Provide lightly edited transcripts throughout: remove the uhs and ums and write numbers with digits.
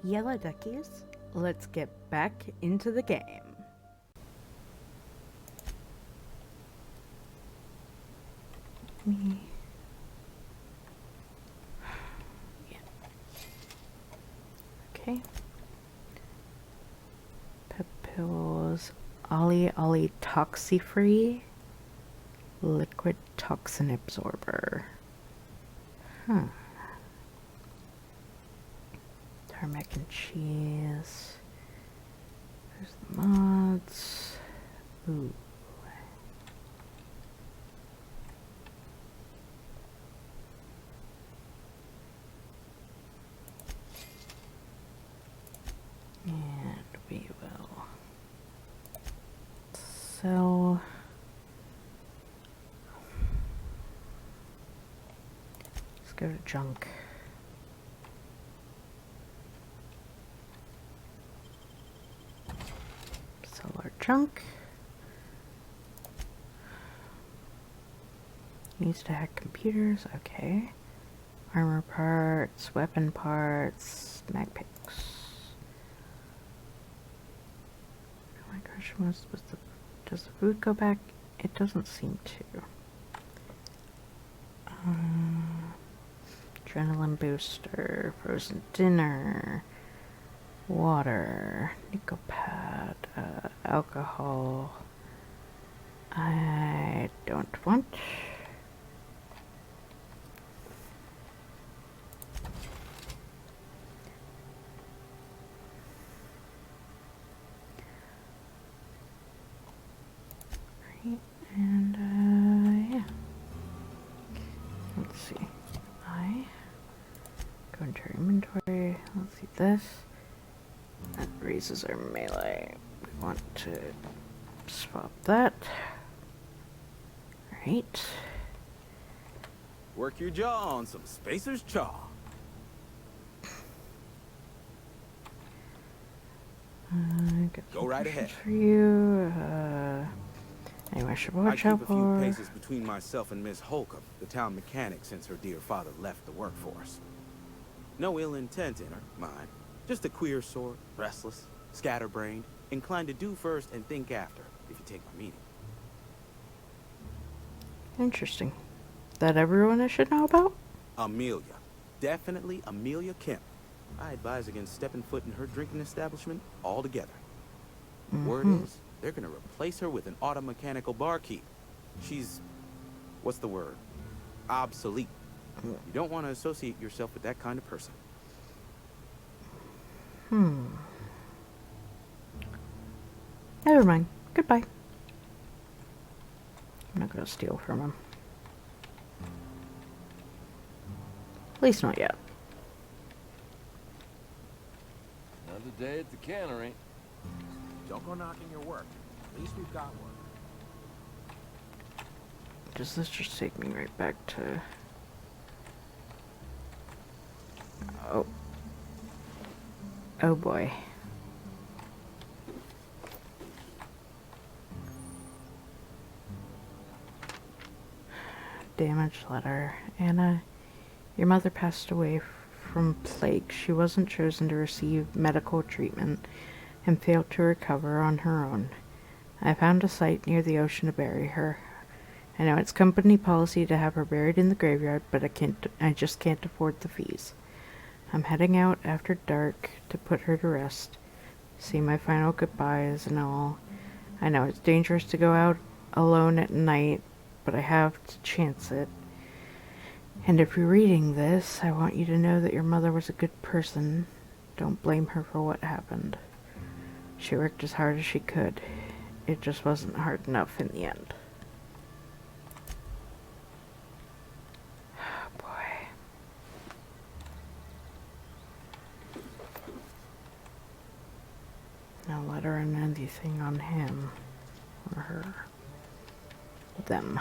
Yellow duckies, let's get back into the game. Me. Yeah. Okay. Pep pills. Ollie toxi-free. Liquid toxin absorber. Huh. Mac and cheese. There's the mods. Ooh. And we will sell. Let's go to junk. Sell our junk. Needs to hack computers. Okay. Armor parts, weapon parts, mag picks. My question was does the food go back? It doesn't seem to. Adrenaline booster, frozen dinner, water, nickel pad, alcohol. I don't want. Right, and yeah. Let's see. Go into our inventory. Let's see this. That raises our melee. We want to swap that. Alright. Work your jaw on some Spacer's Chaw. Go right ahead. For you. Anyway, I should watch out for. I keep a few paces between myself and Miss Holcomb, the town mechanic, since her dear father left the workforce. No ill intent in her, mind. Just a queer sort, restless, scatterbrained, inclined to do first and think after, if you take my meaning. Interesting. That everyone I should know about? Amelia. Definitely Amelia Kemp. I advise against stepping foot in her drinking establishment altogether. Word is, they're gonna replace her with an auto-mechanical barkeep. She's... what's the word? Obsolete. You don't want to associate yourself with that kind of person. Never mind. Goodbye. I'm not gonna steal from him. At least not yet. Another day at the cannery. Don't go knocking your work. At least we've got one. Does this just take me right back to... Oh. Oh boy. Damaged letter. Anna, your mother passed away from plague. She wasn't chosen to receive medical treatment and failed to recover on her own. I found a site near the ocean to bury her. I know it's company policy to have her buried in the graveyard, but I just can't afford the fees. I'm heading out after dark to put her to rest, say my final goodbyes and all. I know it's dangerous to go out alone at night, but I have to chance it. And if you're reading this, I want you to know that your mother was a good person. Don't blame her for what happened. She worked as hard as she could. It just wasn't hard enough in the end. Oh boy. No letter and anything on him or her. Them.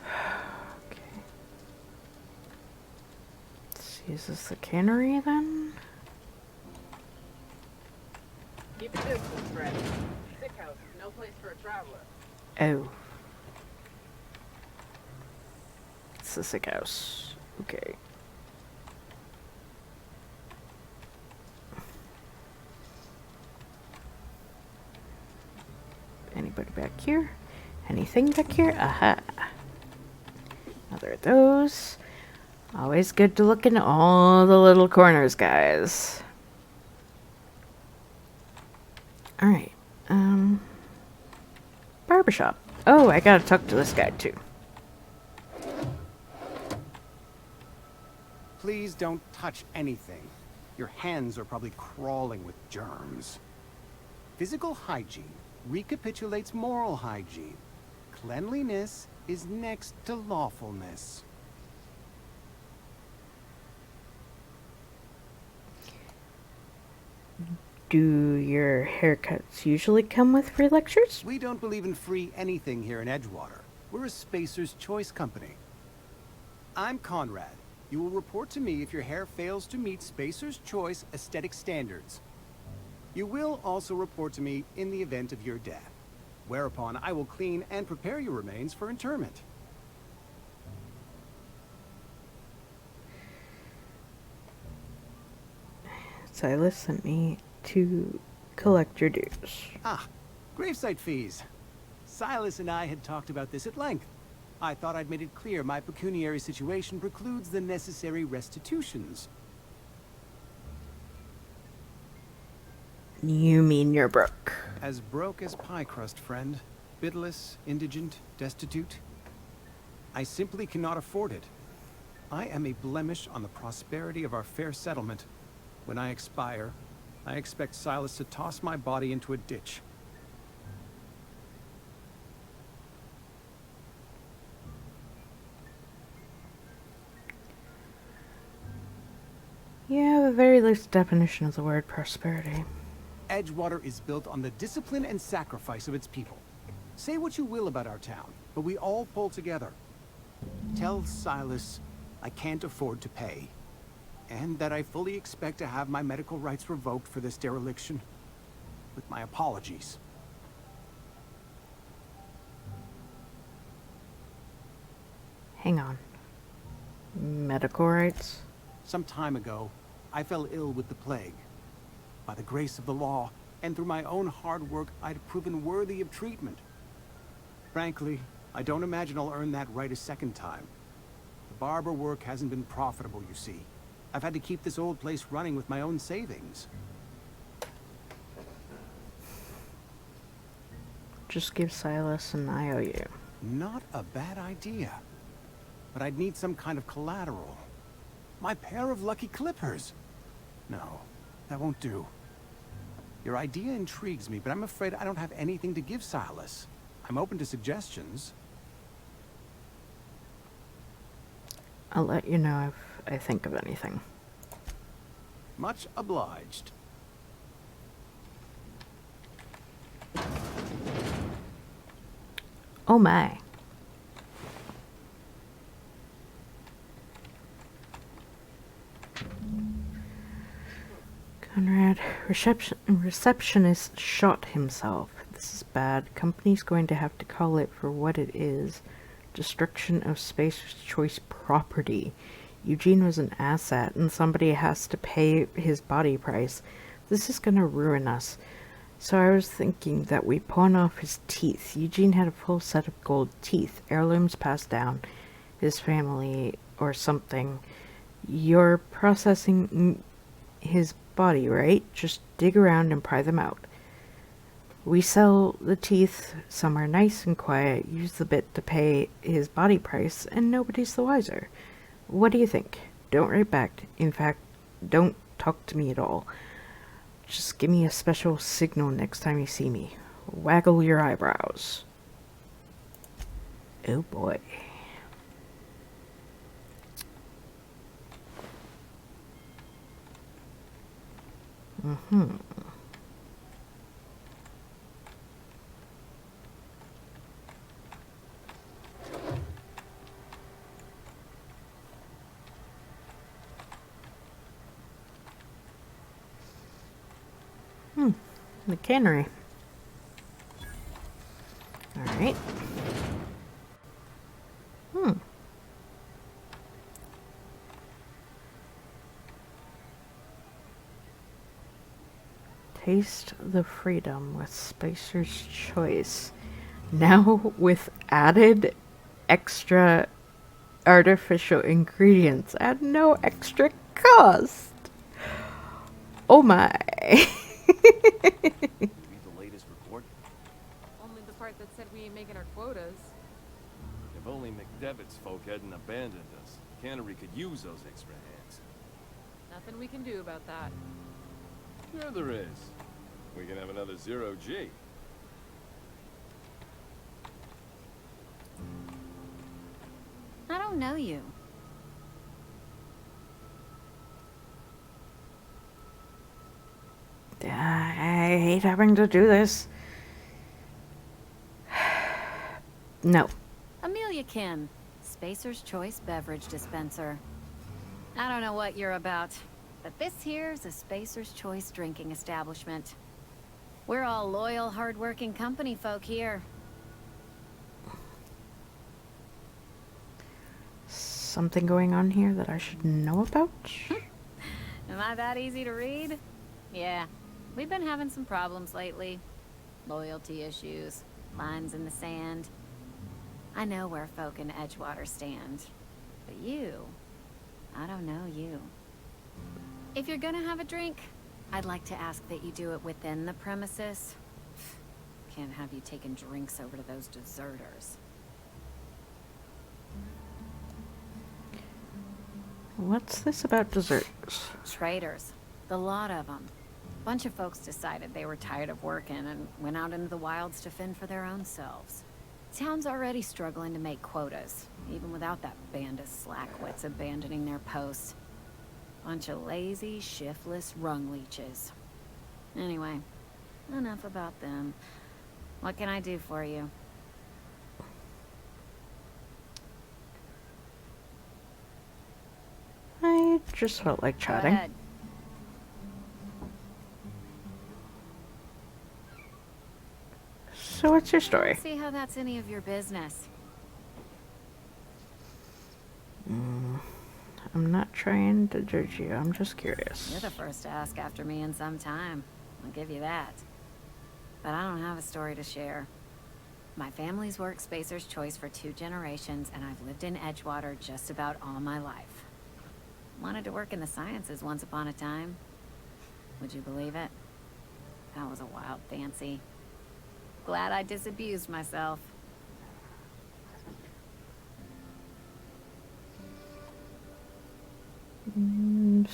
Okay. Let's see, is this the cannery then? Keep your distance, Fred. Sick house is no place for a traveler. Oh. It's the sick house. Okay. Anybody back here? Anything back here? Aha. Another of those. Always good to look in all the little corners, guys. Alright. Barbershop. Oh, I gotta talk to this guy too. Please don't touch anything. Your hands are probably crawling with germs. Physical hygiene recapitulates moral hygiene. Cleanliness is next to lawfulness. Do your haircuts usually come with free lectures? We don't believe in free anything here in Edgewater. We're a Spacer's Choice company. I'm Conrad. You will report to me if your hair fails to meet Spacer's Choice aesthetic standards. You will also report to me in the event of your death, whereupon I will clean and prepare your remains for interment. Silas sent me to collect your dues. Ah, gravesite fees. Silas and I had talked about this at length. I thought I'd made it clear my pecuniary situation precludes the necessary restitutions. You mean you're broke? As broke as pie crust, friend. Bidless, indigent, destitute. I simply cannot afford it. I am a blemish on the prosperity of our fair settlement. When I expire, I expect Silas to toss my body into a ditch. You have a very loose definition of the word prosperity. Edgewater is built on the discipline and sacrifice of its people. Say what you will about our town, but we all pull together. Tell Silas I can't afford to pay, and that I fully expect to have my medical rights revoked for this dereliction. With my apologies. Hang on. Medical rights? Some time ago, I fell ill with the plague. By the grace of the law, and through my own hard work, I'd proven worthy of treatment. Frankly, I don't imagine I'll earn that right a second time. The barber work hasn't been profitable, you see. I've had to keep this old place running with my own savings. Just give Silas an IOU. Not a bad idea. But I'd need some kind of collateral. My pair of lucky clippers. No, that won't do. Your idea intrigues me, but I'm afraid I don't have anything to give Silas. I'm open to suggestions. I'll let you know if I think of anything. Much obliged. Oh my. Conrad, receptionist shot himself. This is bad. Company's going to have to call it for what it is. Destruction of Spacer's Choice property. Eugene was an asset, and somebody has to pay his body price. This is gonna ruin us. So I was thinking that we pawn off his teeth. Eugene had a full set of gold teeth, heirlooms passed down his family or something. You're processing his body, right? Just dig around and pry them out. We sell the teeth somewhere nice and quiet, use the bit to pay his body price, and nobody's the wiser. What do you think? Don't write back. In fact, don't talk to me at all. Just give me a special signal next time you see me. Waggle your eyebrows. Oh boy. Mm-hmm. The cannery. Alright. Taste the freedom with Spacer's Choice. Now with added extra artificial ingredients at no extra cost. Oh my. Read the latest report. Only the part that said we ain't making our quotas. If only McDevitt's folk hadn't abandoned us. Cannery could use those extra hands. Nothing we can do about that. Sure there is. We can have another 0G. I don't know you. I hate having to do this. No. Amelia Kim, Spacer's Choice Beverage Dispenser. I don't know what you're about, but this here's a Spacer's Choice drinking establishment. We're all loyal, hard-working company folk here. Something going on here that I should know about? Am I that easy to read? Yeah, we've been having some problems lately. Loyalty issues, lines in the sand. I know where folk in Edgewater stand. But you, I don't know you. If you're gonna have a drink, I'd like to ask that you do it within the premises. Can't have you taking drinks over to those deserters. What's this about desserts? Traitors. The lot of them. Bunch of folks decided they were tired of working and went out into the wilds to fend for their own selves. Town's already struggling to make quotas, even without that band of slackwits abandoning their posts. Bunch of lazy, shiftless rung leeches. Anyway, enough about them. What can I do for you? I just felt like Go chatting. ahead. So what's your story? See how that's any of your business. I'm not trying to judge you, I'm just curious. You're the first to ask after me in some time. I'll give you that. But I don't have a story to share. My family's worked Spacer's Choice for 2 generations, and I've lived in Edgewater just about all my life. Wanted to work in the sciences once upon a time. Would you believe it? That was a wild fancy. Glad I disabused myself.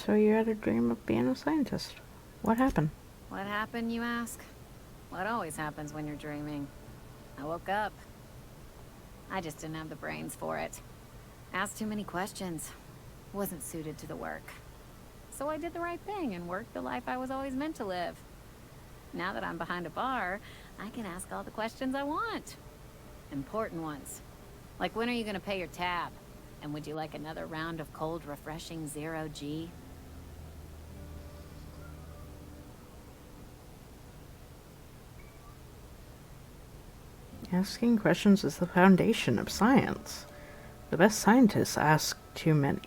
So you had a dream of being a scientist. What happened? What happened, you ask? What always happens when you're dreaming? I woke up. I just didn't have the brains for it. Asked too many questions. Wasn't suited to the work. So I did the right thing and worked the life I was always meant to live. Now that I'm behind a bar, I can ask all the questions I want. Important ones. Like, when are you gonna pay your tab? And would you like another round of cold, refreshing 0G? Asking questions is the foundation of science. The best scientists ask too many.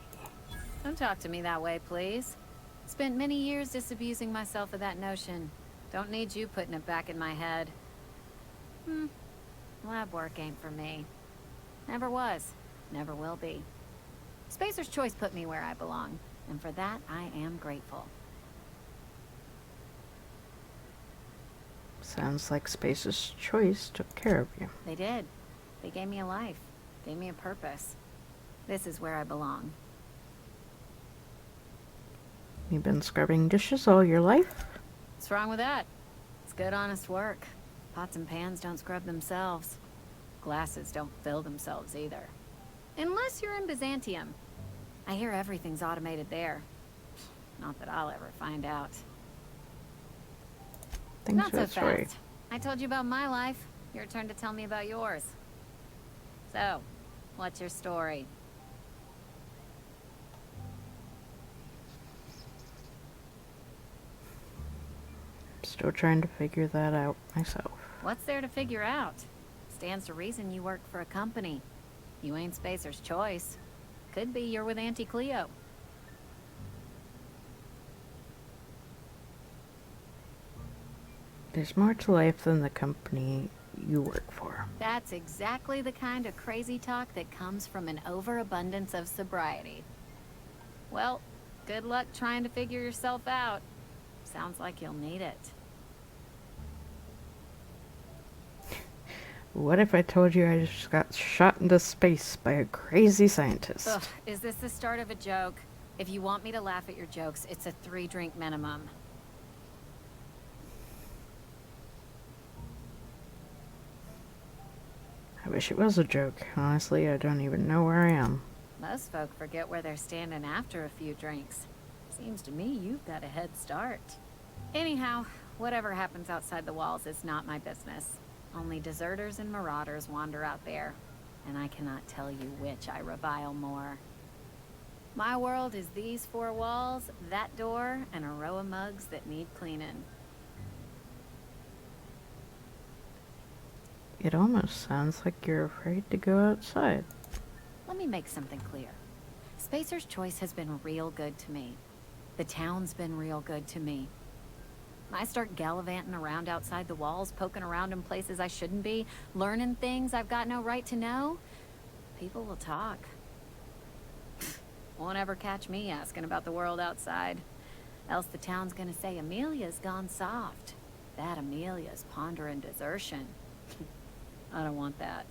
Don't talk to me that way, please. Spent many years disabusing myself of that notion. Don't need you putting it back in my head. Lab work ain't for me. Never was. Never will be. Spacer's Choice put me where I belong, and for that I am grateful. Sounds like Spacer's Choice took care of you. They did. They gave me a life. Gave me a purpose. This is where I belong. You've been scrubbing dishes all your life? What's wrong with that? It's good, honest work. Pots and pans don't scrub themselves. Glasses don't fill themselves either. Unless you're in Byzantium. I hear everything's automated there. Not that I'll ever find out. Thanks Not for so the story. fast. I told you about my life. Your turn to tell me about yours. So, what's your story? Still trying to figure that out myself. What's there to figure out? Stands to reason you work for a company. You ain't Spacer's Choice. Could be you're with Auntie Cleo. There's more to life than the company you work for. That's exactly the kind of crazy talk that comes from an overabundance of sobriety. Well, good luck trying to figure yourself out. Sounds like you'll need it. What if I told you I just got shot into space by a crazy scientist? Ugh, is this the start of a joke? If you want me to laugh at your jokes, it's a 3-drink minimum. I wish it was a joke. Honestly, I don't even know where I am. Most folk forget where they're standing after a few drinks. Seems to me you've got a head start. Anyhow, whatever happens outside the walls is not my business. Only deserters and marauders wander out there, and I cannot tell you which I revile more. My world is these 4 walls, that door, and a row of mugs that need cleaning. It almost sounds like you're afraid to go outside. Let me make something clear. Spacer's Choice has been real good to me. The town's been real good to me. I start gallivanting around outside the walls, poking around in places I shouldn't be, learning things I've got no right to know. People will talk. Won't ever catch me asking about the world outside. Else the town's gonna say Amelia's gone soft. That Amelia's pondering desertion. I don't want that.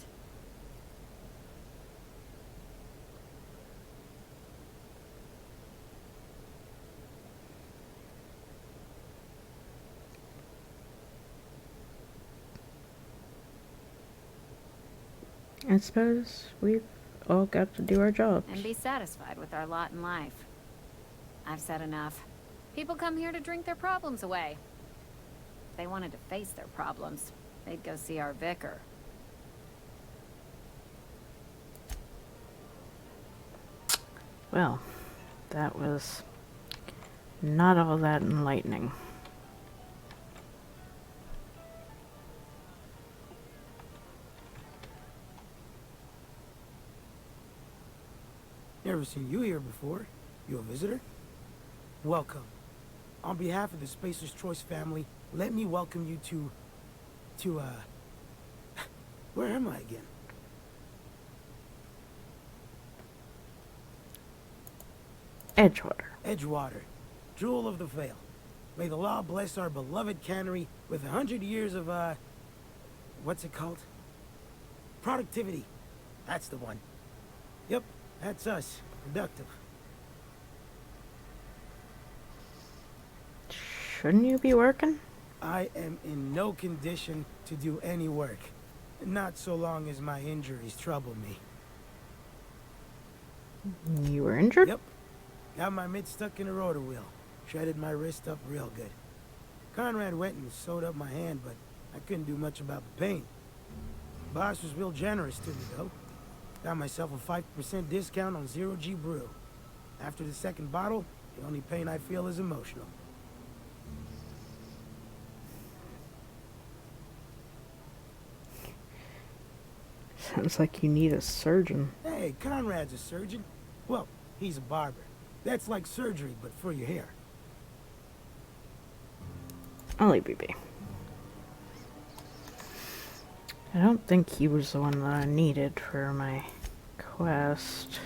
I suppose we've all got to do our jobs. And be satisfied with our lot in life. I've said enough. People come here to drink their problems away. If they wanted to face their problems, they'd go see our vicar. Well, that was not all that enlightening. Never seen you here before. You a visitor? Welcome. On behalf of the Spacer's Choice family, let me welcome you to, where am I again? Edgewater. Edgewater, jewel of the Vale. May the law bless our beloved cannery with 100 years of, what's it called? Productivity. That's the one. Yep, that's us. Productive. Shouldn't you be working? I am in no condition to do any work. Not so long as my injuries trouble me. You were injured? Yep. Got my mid stuck in a rotor wheel. Shredded my wrist up real good. Conrad went and sewed up my hand, but I couldn't do much about the pain. Boss was real generous to me, though. Got myself a 5% discount on Zero G Brew. After the second bottle, the only pain I feel is emotional. Sounds like you need a surgeon. Hey, Conrad's a surgeon. Well, he's a barber. That's like surgery, but for your hair. I'll leave you be. I don't think he was the one that I needed for my quest.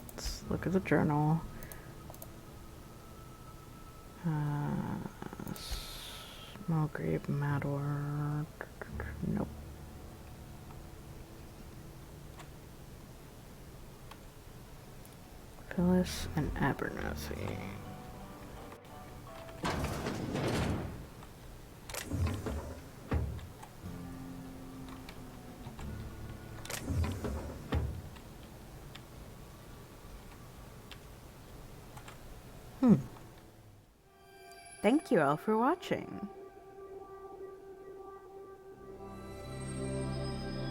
Let's look at the journal. Small grave matter. Nope. Phyllis and Abernathy. Thank you all for watching.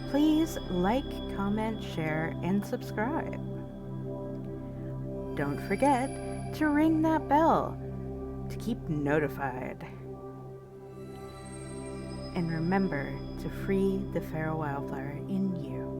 Please like, comment, share, and subscribe. Don't forget to ring that bell to keep notified. And remember to free the feral wildflower in you.